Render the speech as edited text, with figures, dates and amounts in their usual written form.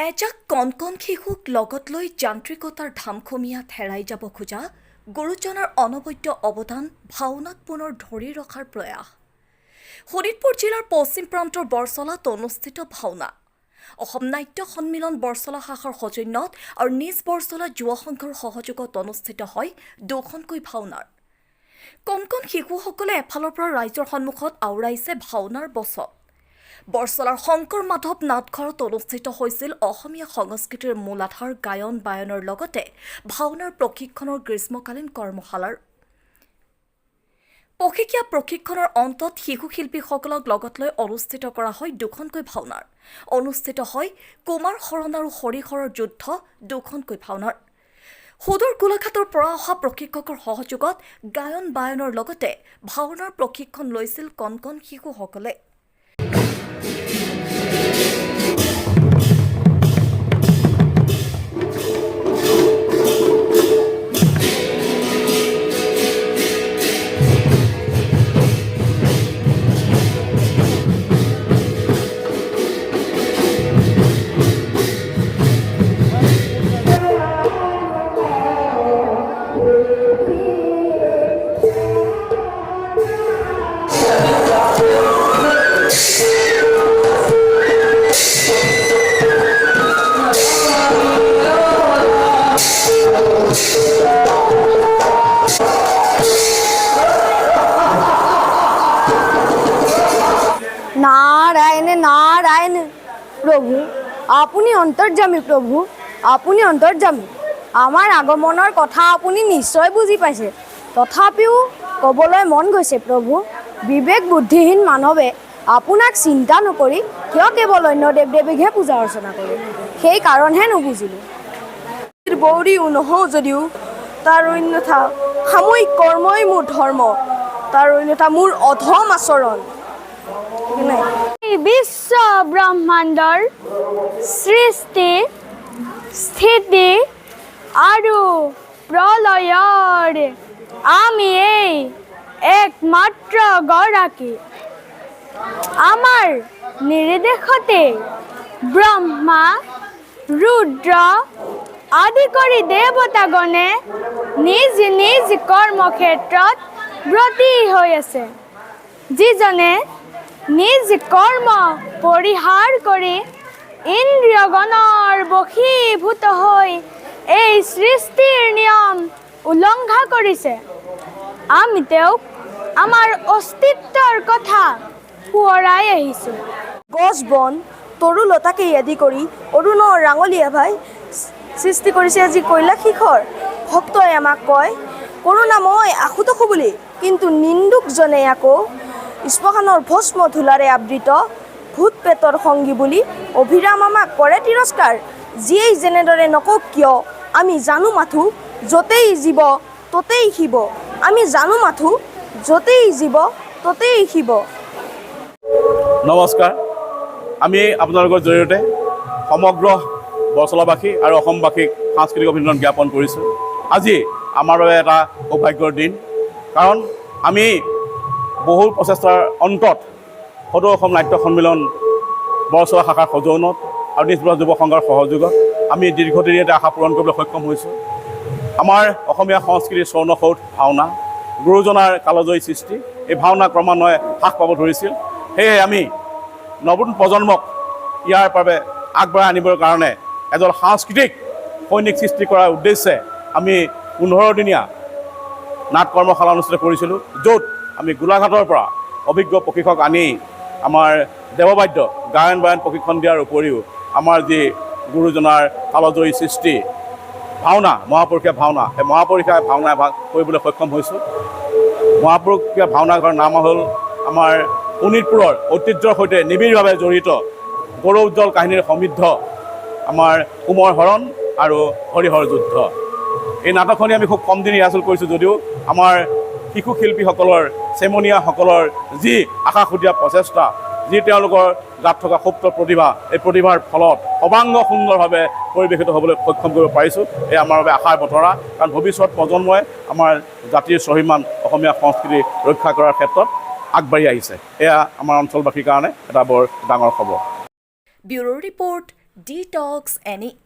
এজাক কণ শিশুক লগত লৈ যান্ত্ৰিকতাৰ ধামখুমীয়াত হেৰাই যাব খোজা গুৰুজনাৰ অনবদ্য অৱদান ভাওনাক পুনৰ ধৰি ৰখাৰ প্ৰয়াস। শোণিতপুৰ জিলাৰ পশ্চিম প্ৰান্তৰ বৰচলাত অনুষ্ঠিত ভাওনা। অসম নাট্য সন্মিলন বৰচলা শাখাৰ সৌজন্যত আৰু নিজ বৰচলা যুৱ সংঘৰ সহযোগত অনুষ্ঠিত হয় দুখনকৈ ভাওনাৰ। কণ শিশুসকলে এফালৰ পৰা ৰাইজৰ সন্মুখত আওৰাইছে ভাওনাৰ বচন। বৰচলাৰ শংকৰ মাধৱ নাটঘৰত অনুষ্ঠিত হৈছিল অসমীয়া সংস্কৃতিৰ মূলাধাৰ গায়ন বায়নৰ লগতে ভাওনাৰ প্ৰশিক্ষণৰ গ্ৰীষ্মকালীন কৰ্মশালাৰ। পষেকীয়া প্ৰশিক্ষণৰ অন্তত শিশু শিল্পীসকলক লগত লৈ অনুষ্ঠিত কৰা হয় দুখনকৈ ভাওনাৰ। অনুষ্ঠিত হয় কুমাৰ শৰণ আৰু হৰিহৰৰ যুদ্ধ দুখনকৈ ভাওনাৰ। সুদূৰ গোলাঘাটৰ পৰা অহা প্ৰশিক্ষকৰ সহযোগত গায়ন বায়নৰ লগতে ভাওনাৰ প্ৰশিক্ষণ লৈছিল কণ শিশুসকলে। नारायण नारायण प्रभु आपुनी अंतर्जामी प्रभु आपुनी अंतर्जामी आमार आगमনৰ কথা আপুনি নিশ্চয় বুজি পাইছে তথাপিও কবলৈ মন গৈছে प्रभु বিবেক বুদ্ধিহীন মানৱে আপোনাক চিন্তা নকৰি কিয় কেৱল অন্য দেৱ দেৱীকহে পূজা অৰ্চনা কৰে সেই কাৰণহে নুবুজিলো বৌৰী নহও যদিও তাৰ অন্যথা সাময়িক কৰ্মই মোৰ ধৰ্ম তাৰ অন্যথা মোৰ অধম আচৰণ বিশ্ব ব্ৰহ্মাণ্ডৰ সৃষ্টি স্থিতি আৰু প্ৰলয়ৰ আমি এই একমাত্ৰ গৰাকী আমাৰ নিৰ্দেশতে ব্ৰহ্মা ৰুদ্ৰ আদি কৰি দেৱতাগণে নিজ নিজ কৰ্মক্ষেত্ৰত ব্ৰতী হৈ আছে যিজনে নিজ কৰ্ম পৰিহাৰ কৰি ইন্দ্ৰিয়গণৰ বশীভূত হৈ এই সৃষ্টিৰ নিয়ম উলংঘা কৰিছে আমি তেওঁক আমাৰ অস্তিত্বৰ কথা সোঁৱৰাই আহিছোঁ গছ বন তৰুলতাকে আদি কৰি অৰুণৰ ৰাঙলীয়া ভাই সৃষ্টি কৰিছে আজি কৈলাশ শিখৰ ভক্তই আমাক কয় কৰোণাময় আশুতোষ বুলি কিন্তু নিন্দুকজনে আকৌ স্পশানৰ ভস্ম ধূলাৰে আবৃত ভূত পেটৰ সংগী বুলি অভিৰাম আমাক কৰে তিৰস্কাৰ যিয়েই যেনেদৰে নকওক কিয় আমি জানো মাথো য'তেই জীৱ ততেই শিৱ আমি জানো মাথো য'তেই জীৱ ততেই শিৱ নমস্কাৰ আমি আপোনালোকৰ জৰিয়তে সমগ্ৰ বৰচলাবাসী আৰু অসমবাসীক সাংস্কৃতিক অভিনন্দন জ্ঞাপন কৰিছোঁ আজি আমাৰ বাবে এটা সৌভাগ্যৰ দিন কাৰণ আমি বহু প্ৰচেষ্টাৰ অন্তত সদৌ অসম নাট্য সন্মিলন বৰচলা শাখাৰ সৌজন্যত আৰু নিজ যুৱ সংঘৰ সহযোগত আমি দীৰ্ঘদিনীয়া এটা আশা পূৰণ কৰিবলৈ সক্ষম হৈছোঁ আমাৰ অসমীয়া সংস্কৃতিৰ স্বৰ্ণসৌধ ভাওনা গুৰুজনাৰ কালজয়ী সৃষ্টি এই ভাওনা ক্ৰমান্বয়ে হ্ৰাস পাব ধৰিছিল সেয়েহে আমি নতুন প্ৰজন্মক ইয়াৰ বাবে আগবঢ়াই আনিবৰ কাৰণে এজন সাংস্কৃতিক সৈনিক সৃষ্টি কৰাৰ উদ্দেশ্যে আমি 15 দিনীয়া নাট কৰ্মশালা অনুষ্ঠিত কৰিছিলোঁ য'ত আমি গোলাঘাটৰ পৰা অভিজ্ঞ প্ৰশিক্ষক আনি আমাৰ দেৱবাদ্য গায়ন বায়ন প্ৰশিক্ষণ দিয়াৰ উপৰিও আমাৰ যি গুৰুজনাৰ কালজয়ী সৃষ্টি ভাওনা মহাপুৰুষীয়া ভাওনা সেই মহাপুৰুষীয়া ভাওনা এভাগ কৰিবলৈ সক্ষম হৈছোঁ মহাপুৰুষীয়া ভাওনাঘৰ নাম হ'ল আমাৰ শোণিতপুৰৰ ঐতিহ্যৰ সৈতে নিবিড়ভাৱে জড়িত গৌৰৱোজ্জ্বল কাহিনীৰ সমৃদ্ধ আমাৰ কুমাৰ শৰণ আৰু হৰিহৰ যুদ্ধ এই নাটকখনি আমি খুব কম দিন ৰিহাৰ্চেল কৰিছোঁ যদিও আমাৰ শিশু শিল্পীসকলৰ চেমনীয়াসকলৰ যি আশাসুতীয়া প্ৰচেষ্টা যি তেওঁলোকৰ গাত থকা সুপ্ত প্ৰতিভা এই প্ৰতিভাৰ ফলত সৰ্বাংগ সুন্দৰভাৱে পৰিৱেশিত হ'বলৈ সক্ষম কৰিব পাৰিছোঁ এই আমাৰ বাবে আশাৰ বতৰা কাৰণ ভৱিষ্যত প্ৰজন্মই আমাৰ জাতিৰ স্বাভিমান অসমীয়া সংস্কৃতি ৰক্ষা কৰাৰ ক্ষেত্ৰত আগবাঢ়ি আহিছে এয়া আমাৰ অঞ্চলবাসীৰ কাৰণে এটা বৰ ডাঙৰ খবৰ ব্যুৰো ৰিপৰ্ট detox any